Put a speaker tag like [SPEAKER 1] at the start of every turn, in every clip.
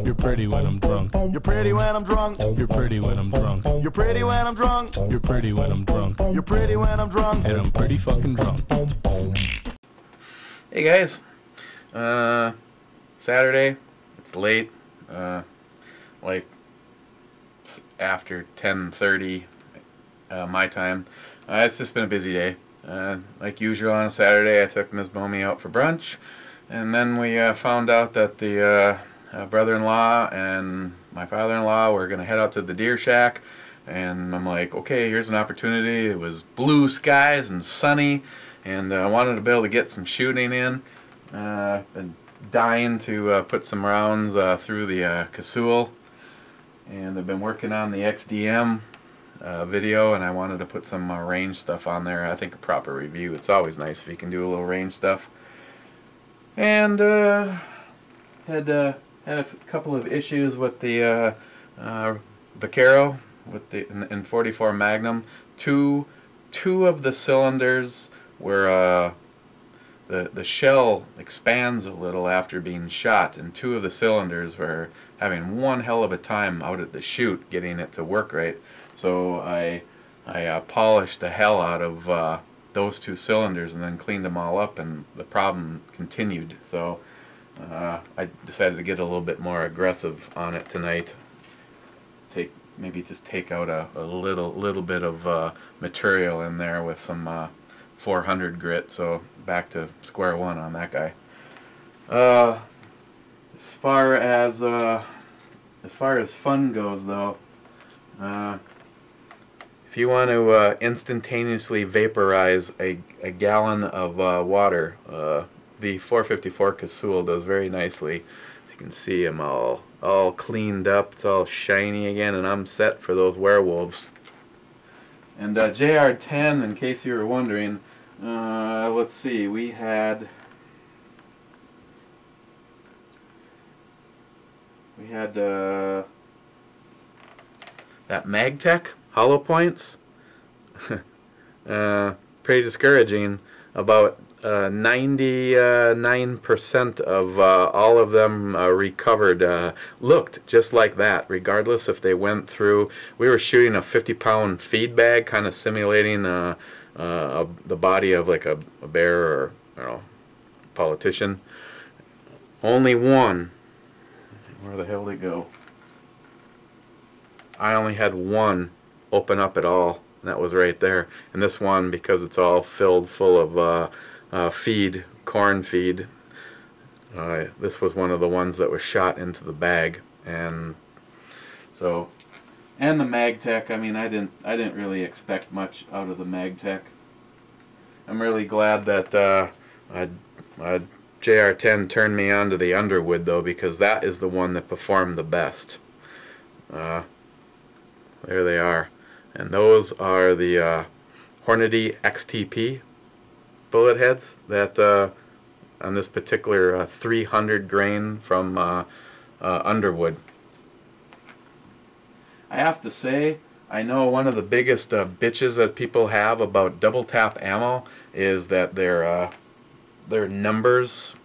[SPEAKER 1] You're pretty when I'm drunk.
[SPEAKER 2] You're pretty when I'm drunk.
[SPEAKER 1] You're pretty when I'm drunk.
[SPEAKER 2] You're pretty when I'm drunk.
[SPEAKER 1] You're pretty when I'm drunk.
[SPEAKER 2] You're pretty when I'm drunk.
[SPEAKER 1] And I'm pretty fucking drunk.
[SPEAKER 3] Hey guys, Saturday, it's late, like after 10:30 my time. It's just been a busy day. Like usual on a Saturday, I took Ms. Bomey out for brunch, and then we found out that the brother-in-law and my father-in-law were going to head out to the deer shack, and I'm like, okay, here's an opportunity. It was blue skies and sunny, and I wanted to be able to get some shooting in. Been dying to put some rounds through the casoul, and I've been working on the XDM video, and I wanted to put some range stuff on there. I think a proper review. It's always nice if you can do a little range stuff. And had a couple of issues with the Vaquero with the in 44 Magnum. Two of the cylinders were the shell expands a little after being shot, and two of the cylinders were having one hell of a time out at the chute getting it to work right. So I polished the hell out of those two cylinders and then cleaned them all up, and the problem continued. So I decided to get a little bit more aggressive on it tonight. Maybe just take out a little bit of material in there with some 400 grit. So back to square one on that guy. As far as fun goes, though, if you want to instantaneously vaporize a gallon of water, the 454 casoul does very nicely. As you can see, I'm all cleaned up. It's all shiny again, and I'm set for those werewolves. And JR10, in case you were wondering, let's see, we had that MagTech hollow points. Pretty discouraging. About 99% of all of them recovered looked just like that, regardless if they went through. We were shooting a 50-pound feed bag, kind of simulating the body of like a bear or, I don't know, politician. Only one. Where the hell did it go? I only had one open up at all, and that was right there. And this one, because it's all filled full of feed, corn feed, this was one of the ones that was shot into the bag. And so, and the MagTech, I mean, I didn't really expect much out of the MagTech. I'm really glad that JR10 turned me on to the Underwood, though, because that is the one that performed the best. There they are. And those are the Hornady XTP bullet heads that on this particular 300 grain from Underwood. I have to say, I know one of the biggest bitches that people have about double tap ammo is that their numbers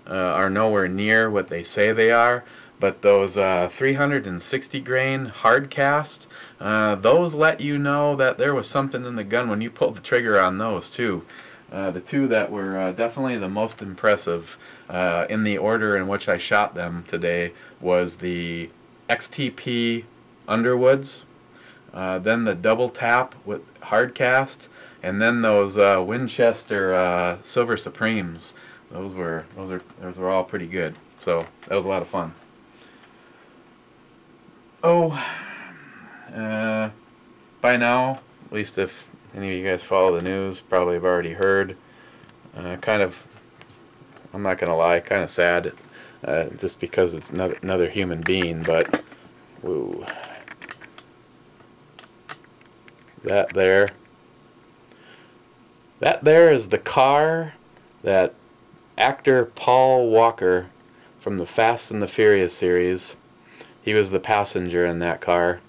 [SPEAKER 3] are nowhere near what they say they are. But those 360 grain hard cast, those let you know that there was something in the gun when you pulled the trigger on those too. The two that were definitely the most impressive in the order in which I shot them today was the XTP Underwoods, then the double tap with hard cast, and then those Winchester Silver Supremes. Those were all pretty good. So that was a lot of fun. Oh, by now, at least if any of you guys follow the news, probably have already heard. Kind of, I'm not gonna lie, kind of sad, just because it's another human being. But, woo, that there is the car that actor Paul Walker from the Fast and the Furious series. He was the passenger in that car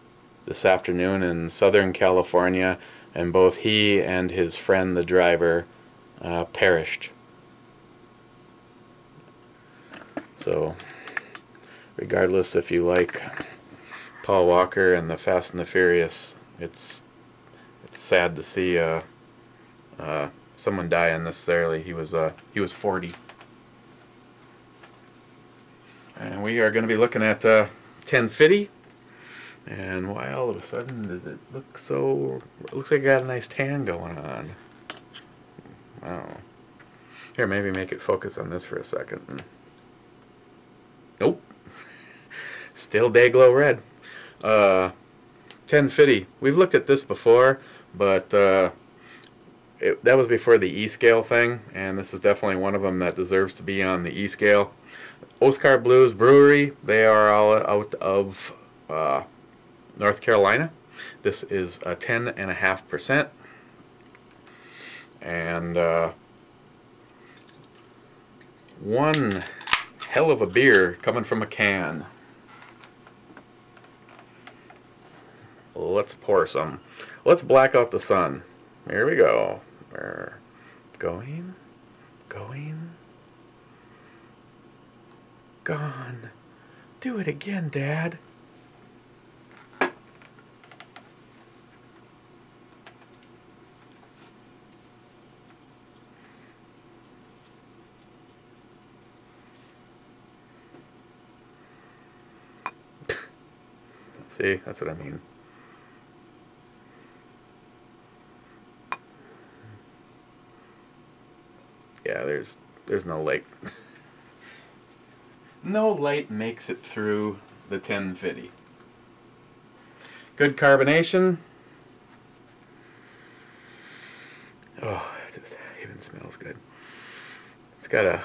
[SPEAKER 3] this afternoon in Southern California, and both he and his friend, the driver, perished. So, regardless if you like Paul Walker and the Fast and the Furious, it's sad to see someone die unnecessarily. He was 40. And we are going to be looking at 10 Fidy. And why all of a sudden does it look so... It looks like it got a nice tan going on. I don't know. Here, maybe make it focus on this for a second. Nope. Still day glow red. 10 Fidy. We've looked at this before, but that was before the E-scale thing, and this is definitely one of them that deserves to be on the E-scale. Oscar Blues Brewery, they are all out of North Carolina. This is 10.5%. And one hell of a beer coming from a can. Let's pour some. Let's black out the sun. Here we go. We're going, gone. Do it again, Dad. See, that's what I mean. Yeah, there's no light. No light makes it through the 10 Fidy. Good carbonation. Oh, it just even smells good. It's got a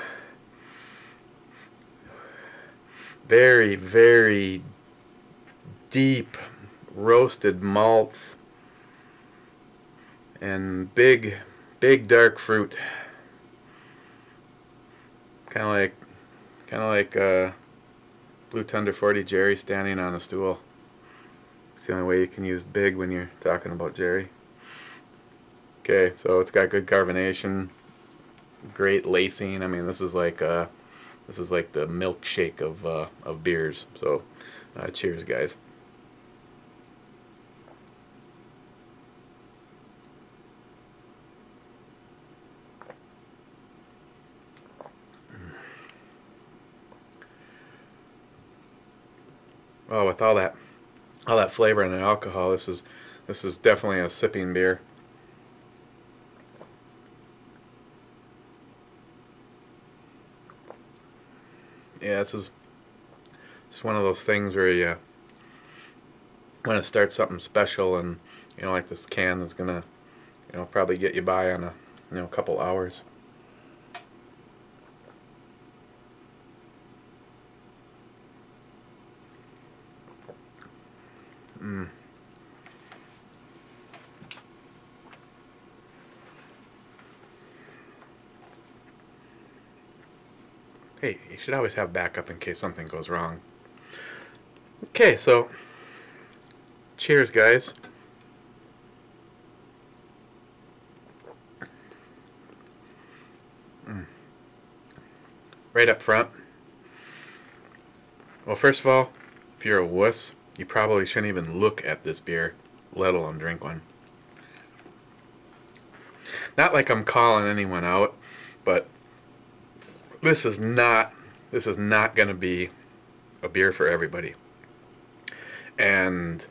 [SPEAKER 3] very, very deep roasted malts and big dark fruit. Kind of like Blue Thunder 40 Jerry standing on a stool. It's the only way you can use big when you're talking about Jerry. Okay, so it's got good carbonation, great lacing. I mean, this is like the milkshake of beers. So, cheers, guys. Oh, with all that flavor and the alcohol, this is definitely a sipping beer. Yeah, this is just one of those things where you want to start something special, and like this can is gonna probably get you by on a couple hours. Hey, you should always have backup in case something goes wrong. Okay, so cheers, guys. Right up front. Well, first of all, if you're a wuss, you probably shouldn't even look at this beer, let alone drink one. Not like I'm calling anyone out, but this is not going to be a beer for everybody. And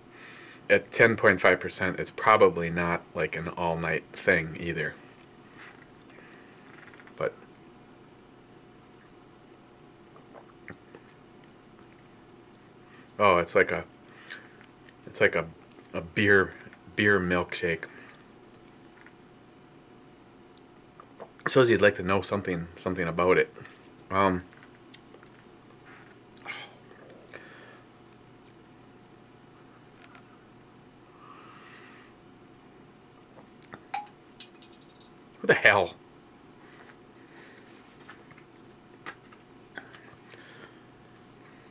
[SPEAKER 3] at 10.5%, it's probably not like an all-night thing either. But oh, it's like a beer milkshake. I suppose you'd like to know something about it. Who the hell?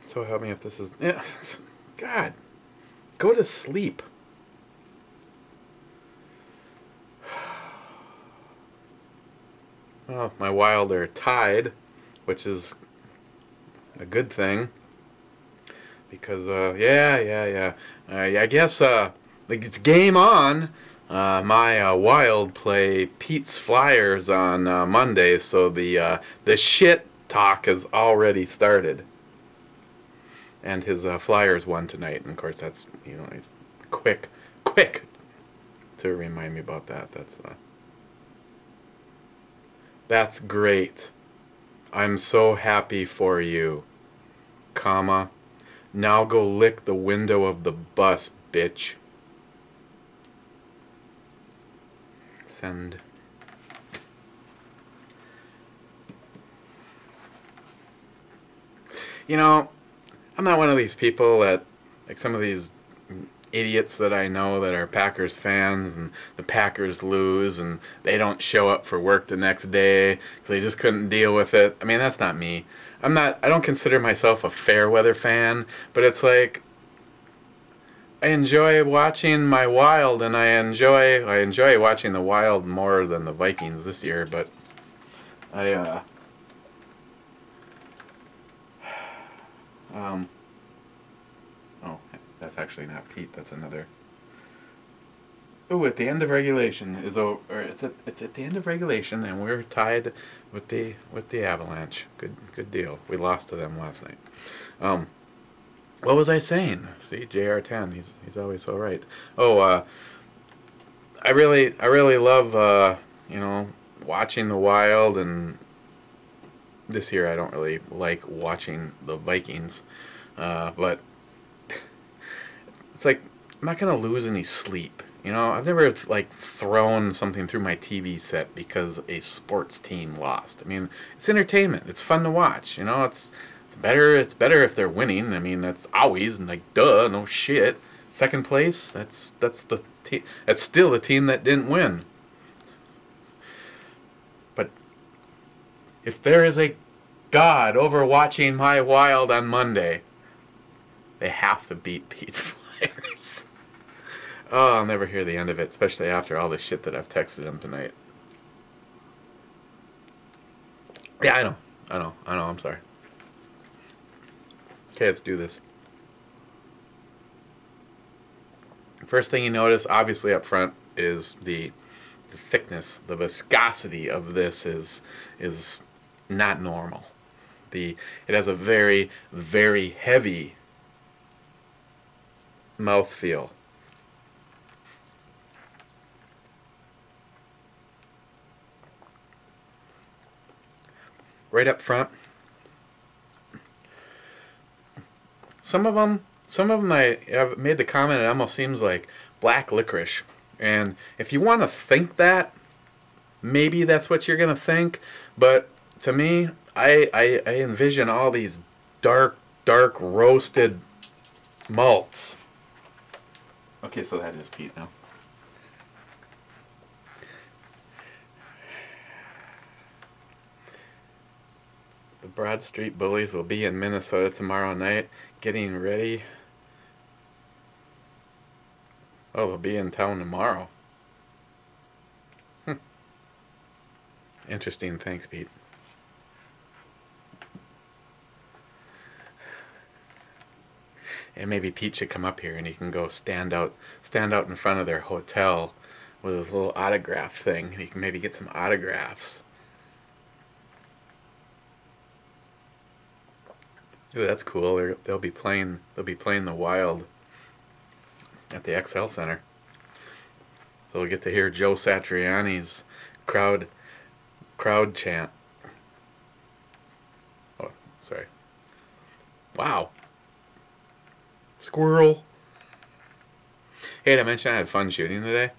[SPEAKER 3] So help me if this is... Yeah. God. Go to sleep. Well, my Wild are tied, which is a good thing. because yeah. I guess like it's game on. My Wild play Pete's Flyers on Monday, so the shit talk has already started. And his Flyers won tonight, and of course that's, you know, he's quick to remind me about that. That's great. I'm so happy for you, comma. Now go lick the window of the bus, bitch. Send. You know, I'm not one of these people that, like some of these idiots that I know that are Packers fans and the Packers lose and they don't show up for work the next day because they just couldn't deal with it. I mean, that's not me. I don't consider myself a fair weather fan, but it's like I enjoy watching my Wild, and I enjoy watching the Wild more than the Vikings this year, but oh, that's actually not Pete. That's another. Oh, at the end of regulation is over. It's at the end of regulation, and we're tied with the Avalanche. Good deal. We lost to them last night. What was I saying? See, JR10. He's always so right. Oh, I really love you know, watching the Wild, and this year I don't really like watching the Vikings, but it's like I'm not gonna lose any sleep. You know, I've never like thrown something through my TV set because a sports team lost. I mean, it's entertainment. It's fun to watch. You know, it's better if they're winning. I mean, that's always, and like, duh, no shit. Second place, that's the team. That's still the team that didn't win. But if there is a God over watching my Wild on Monday, they have to beat Pete's Flyers. Oh, I'll never hear the end of it, especially after all the shit that I've texted him tonight. Yeah, I know, I'm sorry. Okay, let's do this. First thing you notice, obviously up front, is the thickness, the viscosity of this is not normal. It has a very, very heavy mouthfeel. Right up front. Some of them I've made the comment, it almost seems like black licorice. And if you want to think that, maybe that's what you're going to think. But to me, I envision all these dark roasted malts. Okay, so that is Pete now. The Broad Street Bullies will be in Minnesota tomorrow night, getting ready. Oh, they'll be in town tomorrow. Interesting. Thanks, Pete. And maybe Pete should come up here and he can go stand out in front of their hotel with his little autograph thing. He can maybe get some autographs. Ooh, that's cool. They'll be playing the Wild at the XL Center. So we'll get to hear Joe Satriani's crowd chant. Oh, sorry. Wow. Squirrel. Hey, did I mention I had fun shooting today?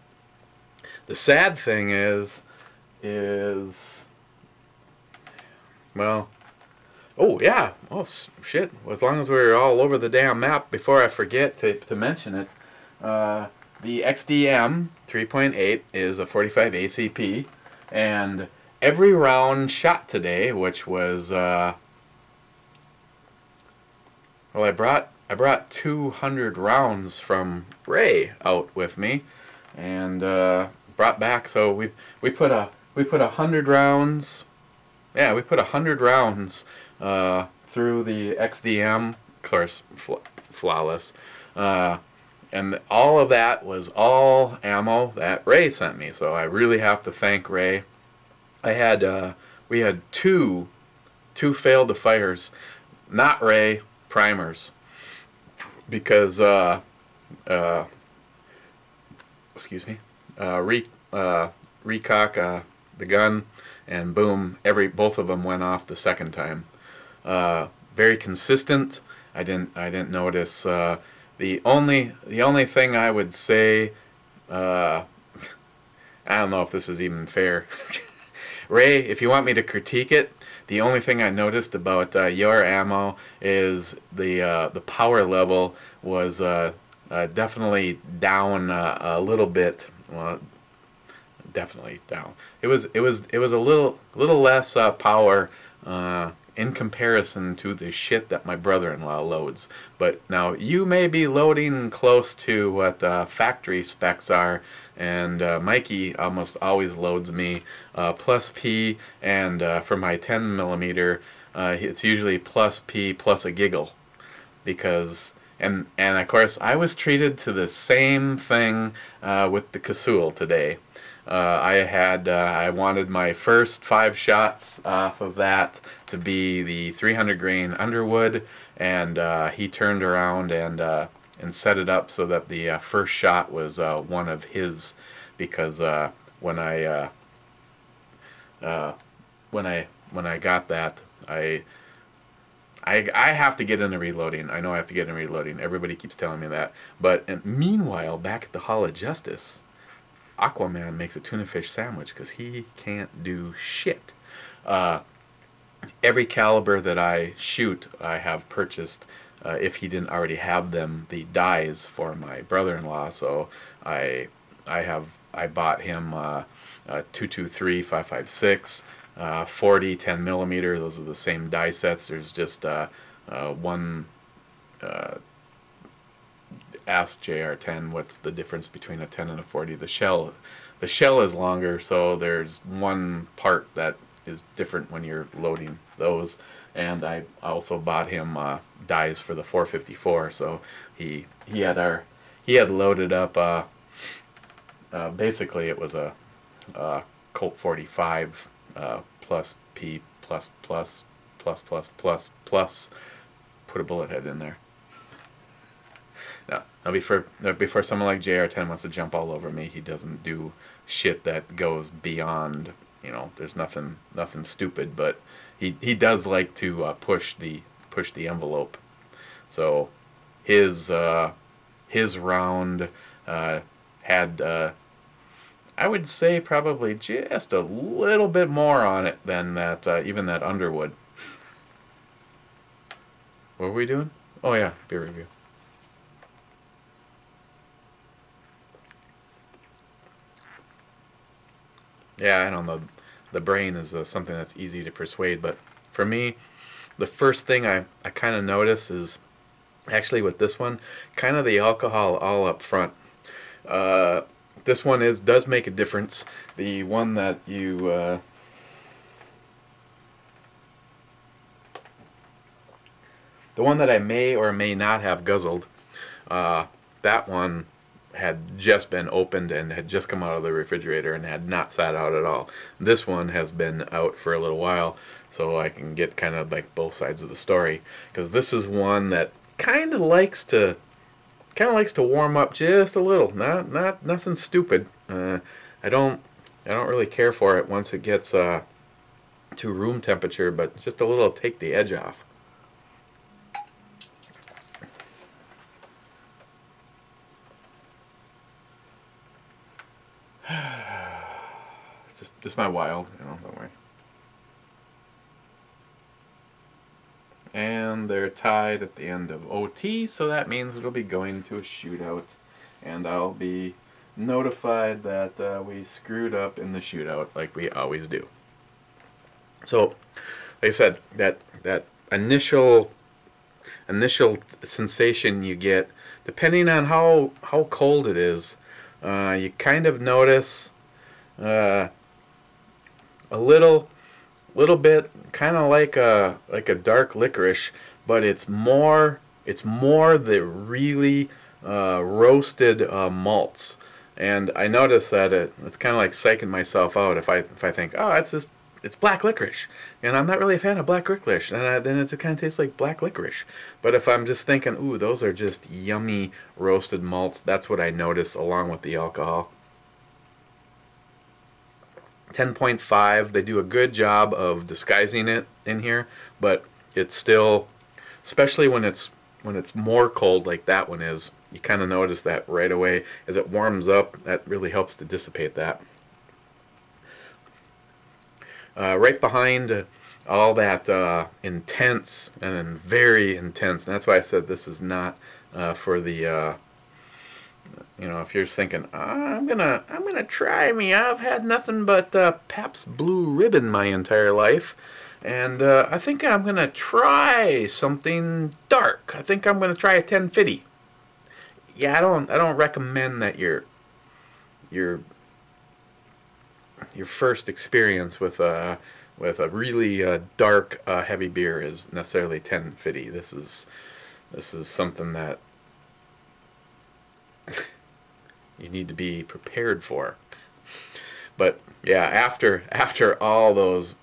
[SPEAKER 3] The sad thing is well, oh yeah, oh shit, as long as we're all over the damn map, before I forget to mention it, the XDM 3.8 is a 45 ACP, and every round shot today, which was, well, I brought 200 rounds from Ray out with me, and brought back. So we put 100 rounds. Yeah, we put 100 rounds through the XDM. Of course, flawless. And all of that was all ammo that Ray sent me. So I really have to thank Ray. We had two failed to fires, not Ray, primers, because excuse me, recock the gun, and boom, both of them went off the second time. Very consistent. I didn't notice. The only thing I would say, I don't know if this is even fair. Ray, if you want me to critique it, the only thing I noticed about your ammo is the power level was definitely down a little bit. Well, definitely down. It was a little less power in comparison to the shit that my brother-in-law loads. But now you may be loading close to what factory specs are, and Mikey almost always loads me plus P, and for my 10 millimeter it's usually plus P plus a giggle, because and of course I was treated to the same thing with the Casul today. I wanted my first 5 shots off of that to be the 300 grain Underwood, and he turned around and set it up so that the first shot was one of his, because when I got that, I have to get into reloading. I know I have to get into reloading. Everybody keeps telling me that. But meanwhile, back at the Hall of Justice, Aquaman makes a tuna fish sandwich because he can't do shit. Every caliber that I shoot, I have purchased, if he didn't already have them, the dies for my brother-in-law. So I bought him 223, 556, 40, 10 millimeter. Those are the same die sets. There's just one. Ask JR10 what's the difference between a 10 and a 40. The shell is longer, so there's one part that is different when you're loading those. And I also bought him dies for the 454, so he had loaded up basically it was a Colt 45 plus P plus plus plus plus plus plus, put a bullet head in there. Now before someone like JR10 wants to jump all over me, he doesn't do shit that goes beyond, you know, there's nothing stupid, but he does like to push the envelope. So his round had I would say probably just a little bit more on it than that even that Underwood. What were we doing? Oh yeah, beer review. Yeah, I don't know. The brain is something that's easy to persuade, but for me, the first thing I kind of notice is actually with this one, kind of the alcohol all up front. This one does make a difference. The one that you the one that I may or may not have guzzled, that one had just been opened and had just come out of the refrigerator and had not sat out at all. This one has been out for a little while, so I can get kind of like both sides of the story, because this is one that kind of likes to warm up just a little. Nothing stupid. I don't really care for it once it gets to room temperature, but just a little take the edge off. It's just my wild, you know, don't worry. And they're tied at the end of OT, so that means it'll be going to a shootout, and I'll be notified that we screwed up in the shootout like we always do. So, like I said, that initial sensation you get, depending on how cold it is, you kind of notice a little bit, kind of like a dark licorice, but it's more It's more the really roasted malts. And I noticed that it's kind of like psyching myself out if I think, oh, it's black licorice, and I'm not really a fan of black licorice, and then it kind of tastes like black licorice. But if I'm just thinking, ooh, those are just yummy roasted malts, that's what I notice along with the alcohol. 10.5, they do a good job of disguising it in here, but it's still, especially when it's more cold like that one is, you kind of notice that right away. As it warms up, that really helps to dissipate that. Right behind all that intense and very intense, and that's why I said this is not for the you know, if you're thinking, I'm gonna try me. I've had nothing but Pabst Blue Ribbon my entire life, and I think I'm gonna try something dark. I think I'm gonna try a 1050. Yeah, I don't recommend that your first experience with a really dark heavy beer is necessarily 1050. This is something that you need to be prepared for. But yeah, after all those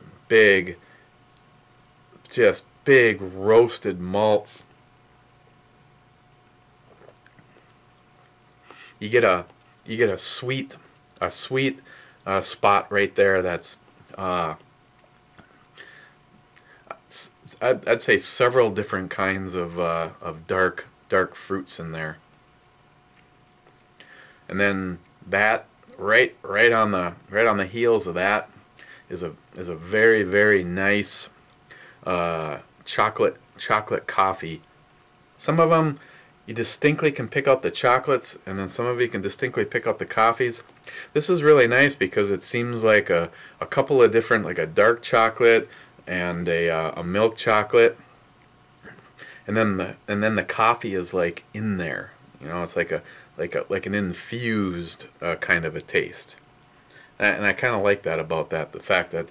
[SPEAKER 3] just big roasted malts, you get a sweet spot right there. That's I'd say several different kinds of dark fruits in there. And then that right on the heels of that is a very, very nice chocolate coffee. Some of them you distinctly can pick out the chocolates, and then some of you can distinctly pick out the coffees. This is really nice because it seems like a couple of different, like a dark chocolate and a milk chocolate, and then the coffee is like in there. You know, it's like an infused kind of a taste, and I kind of like that about that. The fact that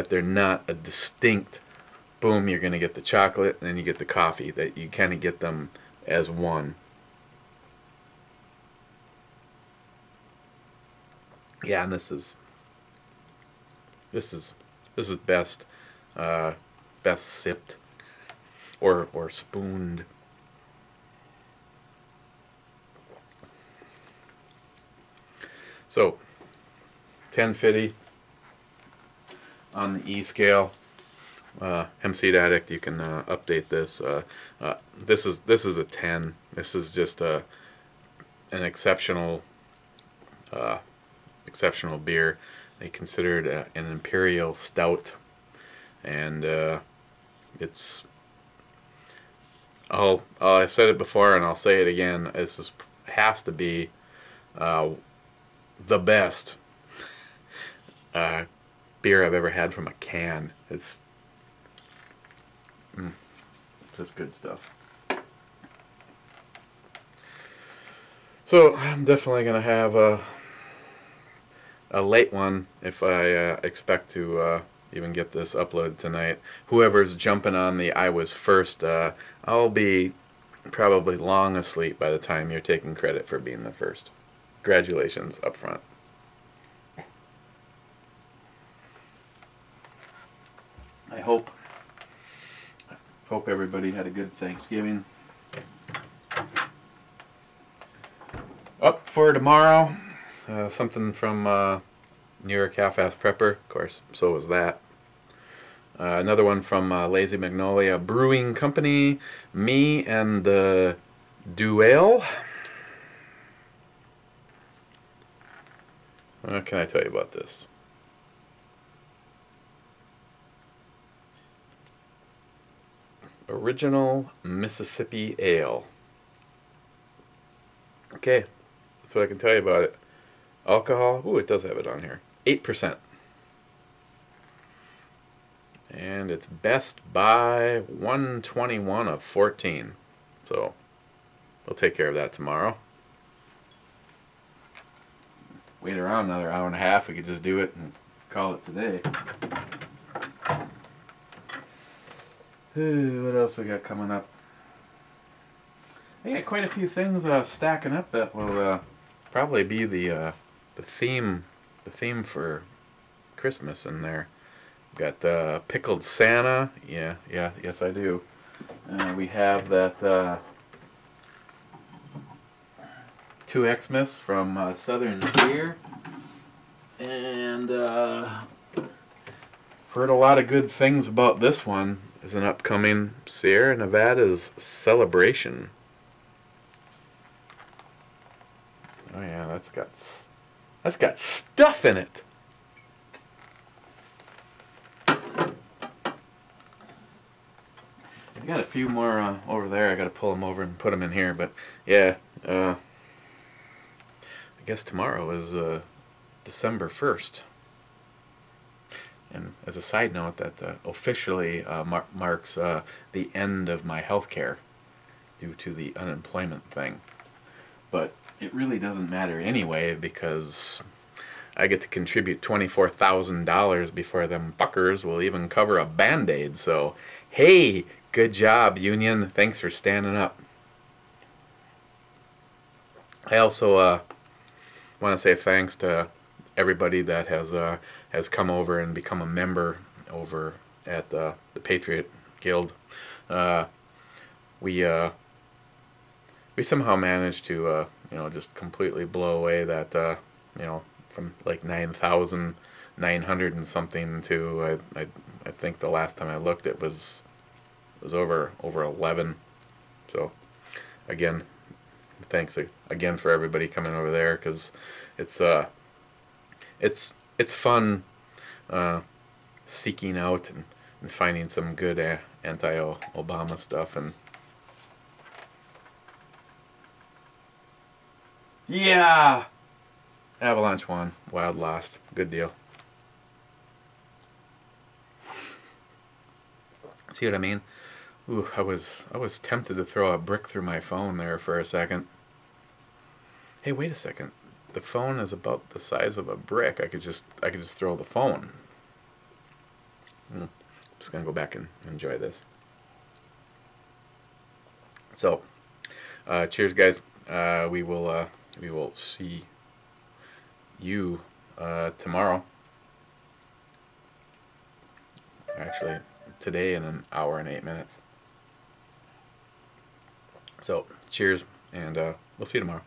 [SPEAKER 3] they're not a distinct, boom, you're gonna get the chocolate and then you get the coffee. That you kind of get them as one. Yeah, and this is best sipped or spooned. So 1050 on the E scale. HempSeedAddict, you can update this. This is a 10. This is just an exceptional beer. They consider it an Imperial Stout, and it's I've said it before and I'll say it again. This has to be the best beer I've ever had from a can. It's just good stuff. So I'm definitely gonna have a late one if I expect to even get this uploaded tonight. Whoever's jumping on the I was first, I'll be probably long asleep by the time you're taking credit for being the first. Congratulations up front. I hope everybody had a good Thanksgiving. Up for tomorrow, something from New York Half-Ass Prepper. Of course, so was that. Another one from Lazy Magnolia Brewing Company. Me and the Duel. What can I tell you about this? Original Mississippi Ale. Okay, that's what I can tell you about it. Alcohol, ooh, it does have it on here. 8%. And it's best by 121 of 14. So, we'll take care of that tomorrow. Wait around another hour and a half, we could just do it and call it today. What else we got coming up? I got quite a few things stacking up that will probably be the theme for Christmas in there. Got pickled Santa. Yeah, yes I do. We have that 2 Xmas from Southern Tier, and heard a lot of good things about this one. Is an upcoming Sierra Nevada's Celebration. Oh yeah, that's got stuff in it. I got a few more over there. I got to pull them over and put them in here. But yeah, I guess tomorrow is December 1st. And as a side note, that officially marks the end of my health care due to the unemployment thing. But it really doesn't matter anyway, because I get to contribute $24,000 before them fuckers will even cover a Band-Aid. So, hey, good job, union. Thanks for standing up. I also want to say thanks to everybody that has come over and become a member over at the Patriot Guild. We somehow managed to just completely blow away that from like 9,900 and something to I think the last time I looked it was over 11. So again, thanks again for everybody coming over there, because it's fun seeking out and finding some good anti-Obama stuff. And yeah, Avalanche won, Wild lost. Good deal. See what I mean? Ooh, I was tempted to throw a brick through my phone there for a second. Hey, wait a second. The phone is about the size of a brick. I could just throw the phone. I'm just gonna go back and enjoy this. So, cheers, guys. We will see you tomorrow. Actually, today in an hour and 8 minutes. So, cheers, and we'll see you tomorrow.